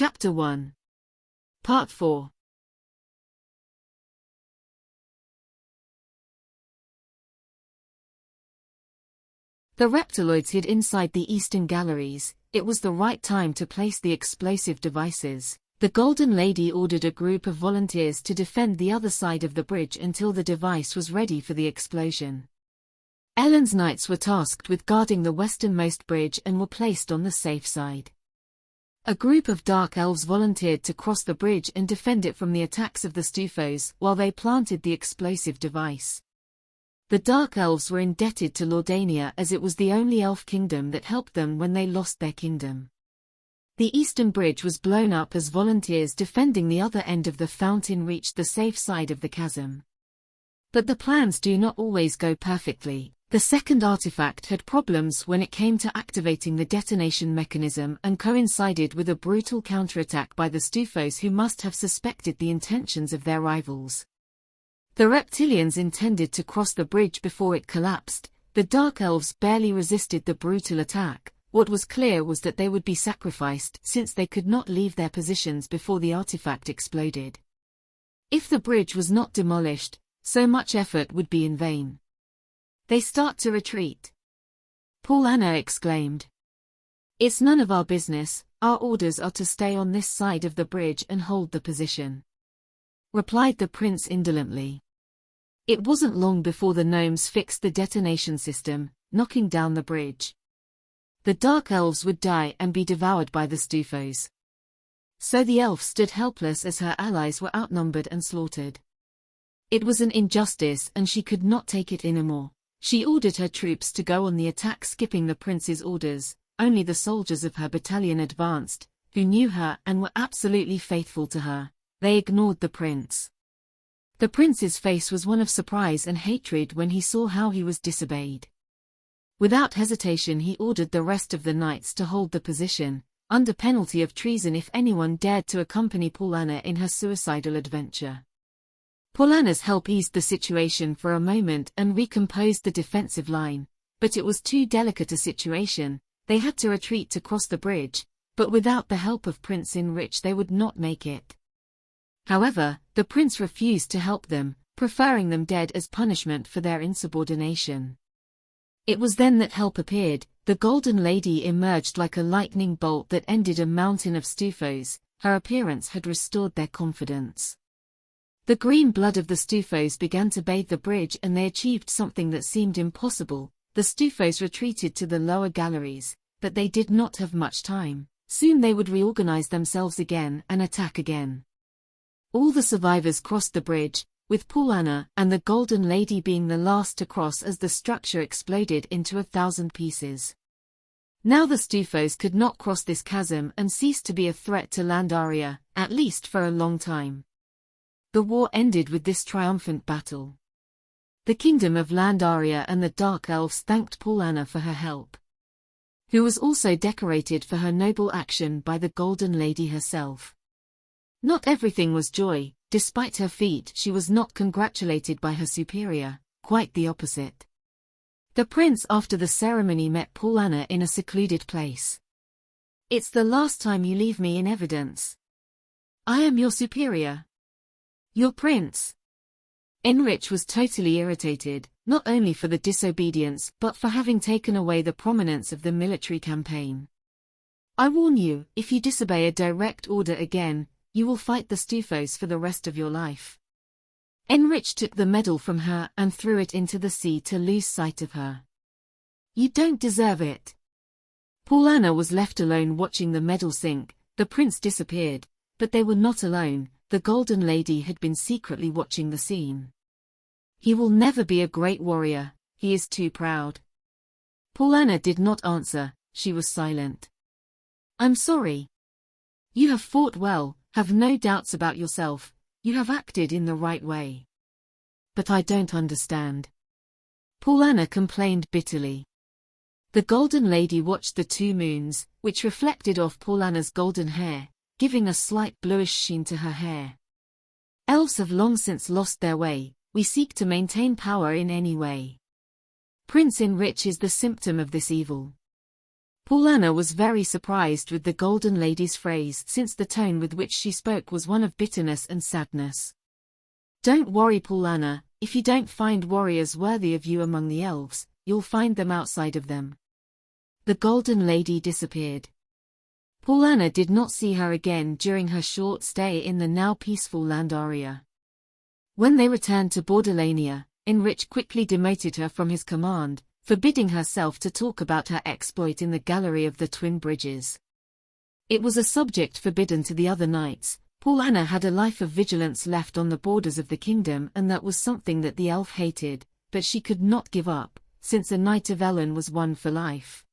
Chapter 1. Part 4. The reptiloids hid inside the eastern galleries. It was the right time to place the explosive devices. The Golden Lady ordered a group of volunteers to defend the other side of the bridge until the device was ready for the explosion. Elend's knights were tasked with guarding the westernmost bridge and were placed on the safe side. A group of dark elves volunteered to cross the bridge and defend it from the attacks of the Stufos while they planted the explosive device. The dark elves were indebted to Laudania as it was the only elf kingdom that helped them when they lost their kingdom. The eastern bridge was blown up as volunteers defending the other end of the fountain reached the safe side of the chasm. But the plans do not always go perfectly. The second artifact had problems when it came to activating the detonation mechanism and coincided with a brutal counterattack by the Stufos who must have suspected the intentions of their rivals. The reptilians intended to cross the bridge before it collapsed. The dark elves barely resisted the brutal attack. What was clear was that they would be sacrificed since they could not leave their positions before the artifact exploded. If the bridge was not demolished, so much effort would be in vain. They start to retreat. Paulanna exclaimed. It's none of our business, our orders are to stay on this side of the bridge and hold the position. Replied the prince indolently. It wasn't long before the gnomes fixed the detonation system, knocking down the bridge. The dark elves would die and be devoured by the Stufos. So the elf stood helpless as her allies were outnumbered and slaughtered. It was an injustice and she could not take it anymore. She ordered her troops to go on the attack, skipping the prince's orders. Only the soldiers of her battalion advanced, who knew her and were absolutely faithful to her. They ignored the prince. The prince's face was one of surprise and hatred when he saw how he was disobeyed. Without hesitation he ordered the rest of the knights to hold the position, under penalty of treason if anyone dared to accompany Paulanna in her suicidal adventure. Paulanna's help eased the situation for a moment and recomposed the defensive line, but it was too delicate a situation. They had to retreat to cross the bridge, but without the help of Prince Inrich they would not make it. However, the prince refused to help them, preferring them dead as punishment for their insubordination. It was then that help appeared. The Golden Lady emerged like a lightning bolt that ended a mountain of Stufos. Her appearance had restored their confidence. The green blood of the Stufos began to bathe the bridge and they achieved something that seemed impossible. The Stufos retreated to the lower galleries, but they did not have much time. Soon they would reorganize themselves again and attack again. All the survivors crossed the bridge, with Paulanna and the Golden Lady being the last to cross as the structure exploded into 1,000 pieces. Now the Stufos could not cross this chasm and ceased to be a threat to Landaria, at least for a long time. The war ended with this triumphant battle. The kingdom of Landaria and the Dark Elves thanked Paulanna for her help, who was also decorated for her noble action by the Golden Lady herself. Not everything was joy. Despite her feat, she was not congratulated by her superior, quite the opposite. The prince after the ceremony met Paulanna in a secluded place. It's the last time you leave me in evidence. I am your superior. Your prince. Enrich was totally irritated, not only for the disobedience but for having taken away the prominence of the military campaign. I warn you, if you disobey a direct order again, you will fight the Stufos for the rest of your life. Enrich took the medal from her and threw it into the sea to lose sight of her. You don't deserve it. Paulanna was left alone watching the medal sink. The prince disappeared, but they were not alone. The Golden Lady had been secretly watching the scene. He will never be a great warrior, he is too proud. Paulanna did not answer, she was silent. I'm sorry. You have fought well, have no doubts about yourself, you have acted in the right way. But I don't understand. Paulanna complained bitterly. The Golden Lady watched the two moons, which reflected off Paulanna's golden hair, giving a slight bluish sheen to her hair. Elves have long since lost their way. We seek to maintain power in any way. Prince Inrich is the symptom of this evil. Paulanna was very surprised with the Golden Lady's phrase, since the tone with which she spoke was one of bitterness and sadness. "Don't worry, Paulanna, if you don't find warriors worthy of you among the elves, you'll find them outside of them." The Golden Lady disappeared. Paulanna did not see her again during her short stay in the now peaceful Landaria. When they returned to Bordalania, Enrich quickly demoted her from his command, forbidding herself to talk about her exploit in the Gallery of the Twin Bridges. It was a subject forbidden to the other knights. Paulanna had a life of vigilance left on the borders of the kingdom, and that was something that the elf hated, but she could not give up, since a Knight of Ellen was one for life.